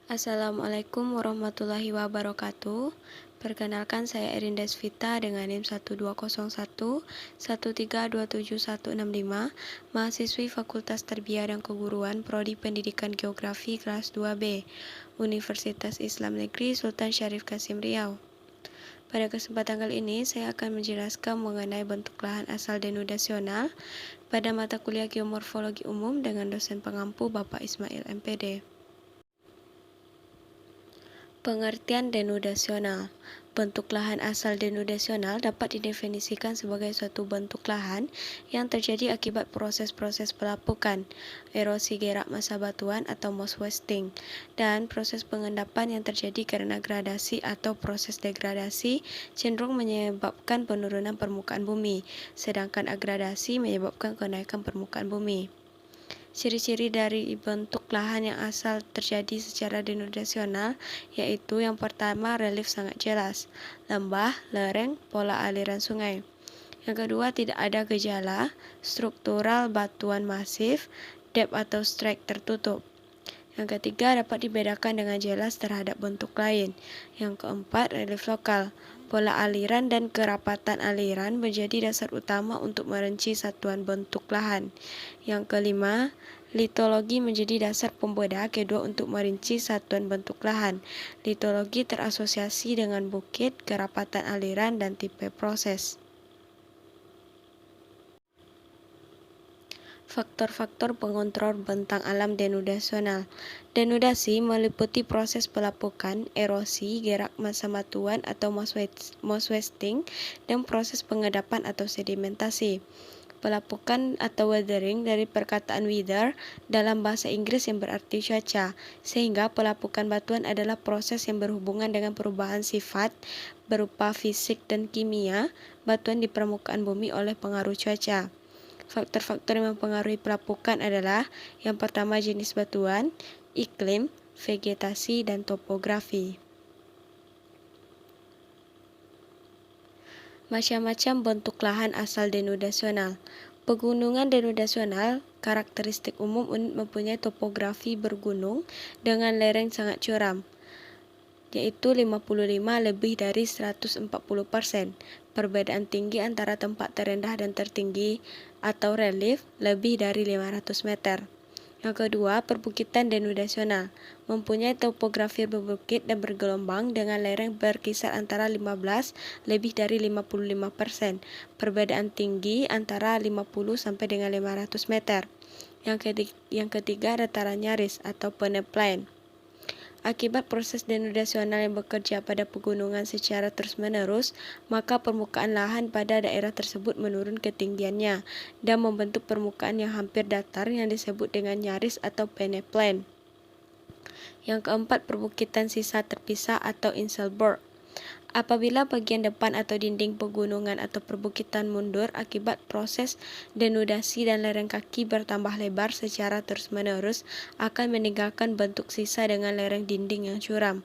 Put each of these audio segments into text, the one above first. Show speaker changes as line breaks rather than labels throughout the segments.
Assalamualaikum warahmatullahi wabarakatuh. Perkenalkan saya Erin Desvita dengan NIM 12011327165, mahasiswi Fakultas Tarbiyah dan Keguruan Prodi Pendidikan Geografi kelas 2B, Universitas Islam Negeri Sultan Syarif Kasim Riau. Pada kesempatan kali ini, saya akan menjelaskan mengenai bentuk lahan asal denudasional pada mata kuliah Geomorfologi Umum dengan dosen pengampu Bapak Ismail MPD. Pengertian denudasional. Bentuk lahan asal denudasional dapat didefinisikan sebagai suatu bentuk lahan yang terjadi akibat proses-proses pelapukan, erosi gerak massa batuan atau moss wasting, dan proses pengendapan yang terjadi karena gradasi atau proses degradasi cenderung menyebabkan penurunan permukaan bumi, sedangkan agradasi menyebabkan kenaikan permukaan bumi. Ciri-ciri dari bentuk lahan yang asal terjadi secara denudasional yaitu yang pertama relief sangat jelas, lembah, lereng, pola aliran sungai. Yang kedua tidak ada gejala, struktural batuan masif, depth atau strike tertutup. Yang ketiga dapat dibedakan dengan jelas terhadap bentuk lain. Yang keempat relief lokal. Pola aliran dan kerapatan aliran menjadi dasar utama untuk merinci satuan bentuk lahan. Yang kelima, litologi menjadi dasar pembeda kedua untuk merinci satuan bentuk lahan. Litologi terasosiasi dengan bukit, kerapatan aliran, dan tipe proses. Faktor-faktor pengontrol bentang alam denudasional. Denudasi meliputi proses pelapukan, erosi, gerak massa batuan atau moss wasting, dan proses pengendapan atau sedimentasi. Pelapukan atau weathering dari perkataan weather dalam bahasa Inggris yang berarti cuaca, sehingga pelapukan batuan adalah proses yang berhubungan dengan perubahan sifat berupa fisik dan kimia batuan di permukaan bumi oleh pengaruh cuaca. Faktor-faktor yang mempengaruhi pelapukan adalah yang pertama jenis batuan, iklim, vegetasi, dan topografi. Macam-macam bentuk lahan asal denudasional. Pegunungan denudasional karakteristik umum mempunyai topografi bergunung dengan lereng sangat curam, yaitu 55 lebih dari 140%. Perbedaan tinggi antara tempat terendah dan tertinggi atau relief lebih dari 500 meter. Yang kedua, perbukitan denudasional mempunyai topografi berbukit dan bergelombang dengan lereng berkisar antara 15 lebih dari 55%. Perbedaan tinggi antara 50 sampai dengan 500 meter. Yang ketiga, dataran nyaris atau peneplain. Akibat proses denudasional yang bekerja pada pegunungan secara terus-menerus, maka permukaan lahan pada daerah tersebut menurun ketinggiannya dan membentuk permukaan yang hampir datar yang disebut dengan nyaris atau peneplain. Yang keempat, perbukitan sisa terpisah atau inselberg. Apabila bagian depan atau dinding pegunungan atau perbukitan mundur akibat proses denudasi dan lereng kaki bertambah lebar secara terus-menerus akan meninggalkan bentuk sisa dengan lereng dinding yang curam.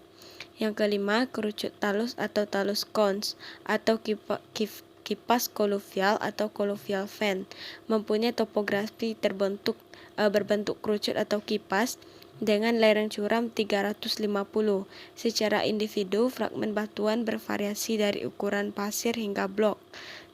Yang kelima, kerucut talus atau talus cones atau kipas koluvial atau koluvial fan mempunyai topografi berbentuk kerucut atau kipas dengan lereng curam 350. Secara individu, fragmen batuan bervariasi dari ukuran pasir hingga blok,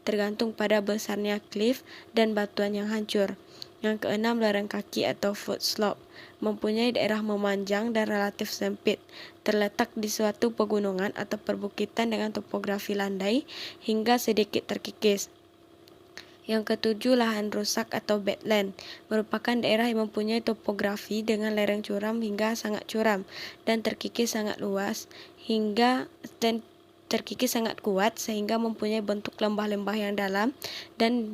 tergantung pada besarnya cliff dan batuan yang hancur. Yang keenam, lereng kaki atau foot slope mempunyai daerah memanjang dan relatif sempit, terletak di suatu pegunungan atau perbukitan dengan topografi landai hingga sedikit terkikis. Yang ketujuh, lahan rusak atau badland merupakan daerah yang mempunyai topografi dengan lereng curam hingga sangat curam dan terkikis sangat luas terkikis sangat kuat sehingga mempunyai bentuk lembah-lembah yang dalam dan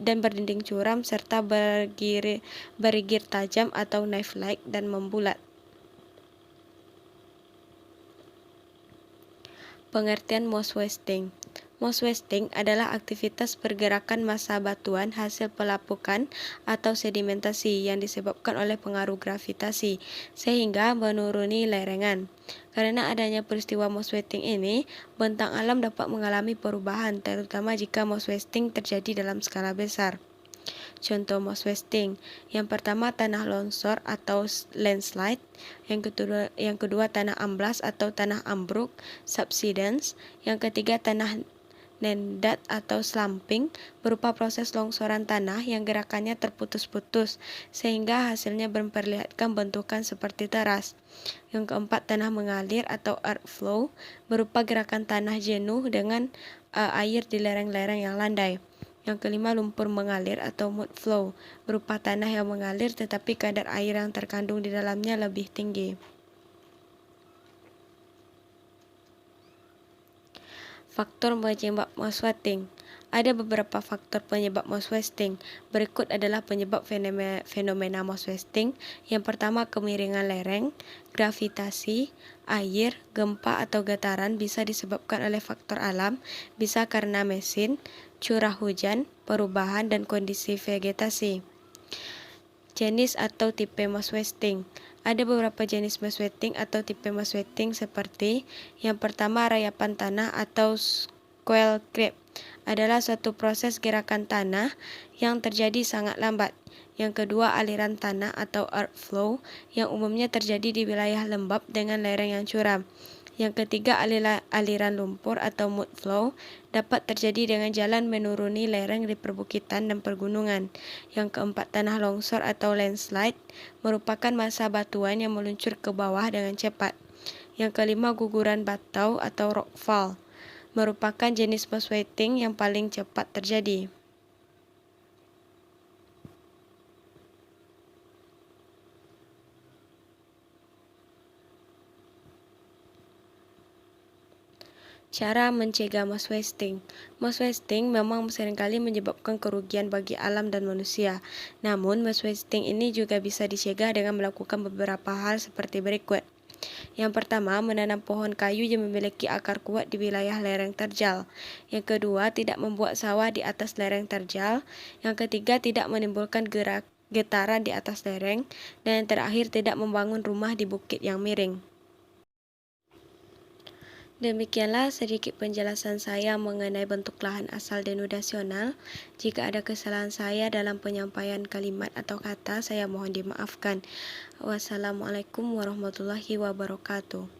berdinding curam serta berigir tajam atau knife-like dan membulat. Pengertian moss wasting. Moss wasting adalah aktivitas pergerakan massa batuan hasil pelapukan atau sedimentasi yang disebabkan oleh pengaruh gravitasi, sehingga menuruni lerengan. Karena adanya peristiwa moss wasting ini, bentang alam dapat mengalami perubahan, terutama jika moss wasting terjadi dalam skala besar. Contoh moss wasting. Yang pertama tanah longsor atau landslide, yang kedua tanah amblas atau tanah ambruk, subsidence, yang ketiga tanah nendat atau slumping, berupa proses longsoran tanah yang gerakannya terputus-putus sehingga hasilnya memperlihatkan bentukan seperti teras. Yang keempat tanah mengalir atau earth flow, berupa gerakan tanah jenuh dengan air di lereng-lereng yang landai. Yang kelima lumpur mengalir atau mud flow, berupa tanah yang mengalir tetapi kadar air yang terkandung di dalamnya lebih tinggi. Faktor penyebab moss wasting. Ada beberapa faktor penyebab moss wasting. Berikut adalah penyebab fenomena moss wasting. Yang pertama, kemiringan lereng, gravitasi, air, gempa atau getaran bisa disebabkan oleh faktor alam, bisa karena mesin, curah hujan, perubahan, dan kondisi vegetasi. Jenis atau tipe moss wasting. Ada beberapa jenis moss wasting atau tipe moss wasting seperti yang pertama, rayapan tanah atau squall creep adalah suatu proses gerakan tanah yang terjadi sangat lambat. Yang kedua, aliran tanah atau earth flow yang umumnya terjadi di wilayah lembab dengan lereng yang curam. Yang ketiga, aliran lumpur atau mud flow dapat terjadi dengan jalan menuruni lereng di perbukitan dan pergunungan. Yang keempat, tanah longsor atau landslide merupakan massa batuan yang meluncur ke bawah dengan cepat. Yang kelima, guguran batu atau rockfall merupakan jenis moss wasting yang paling cepat terjadi. Cara mencegah moss wasting. Moss wasting memang seringkali menyebabkan kerugian bagi alam dan manusia. Namun, moss wasting ini juga bisa dicegah dengan melakukan beberapa hal seperti berikut. Yang pertama, menanam pohon kayu yang memiliki akar kuat di wilayah lereng terjal. Yang kedua, tidak membuat sawah di atas lereng terjal. Yang ketiga, tidak menimbulkan getaran di atas lereng. Dan yang terakhir, tidak membangun rumah di bukit yang miring. Demikianlah sedikit penjelasan saya mengenai bentuk lahan asal denudasional. Jika ada kesalahan saya dalam penyampaian kalimat atau kata, saya mohon dimaafkan. Wassalamualaikum warahmatullahi wabarakatuh.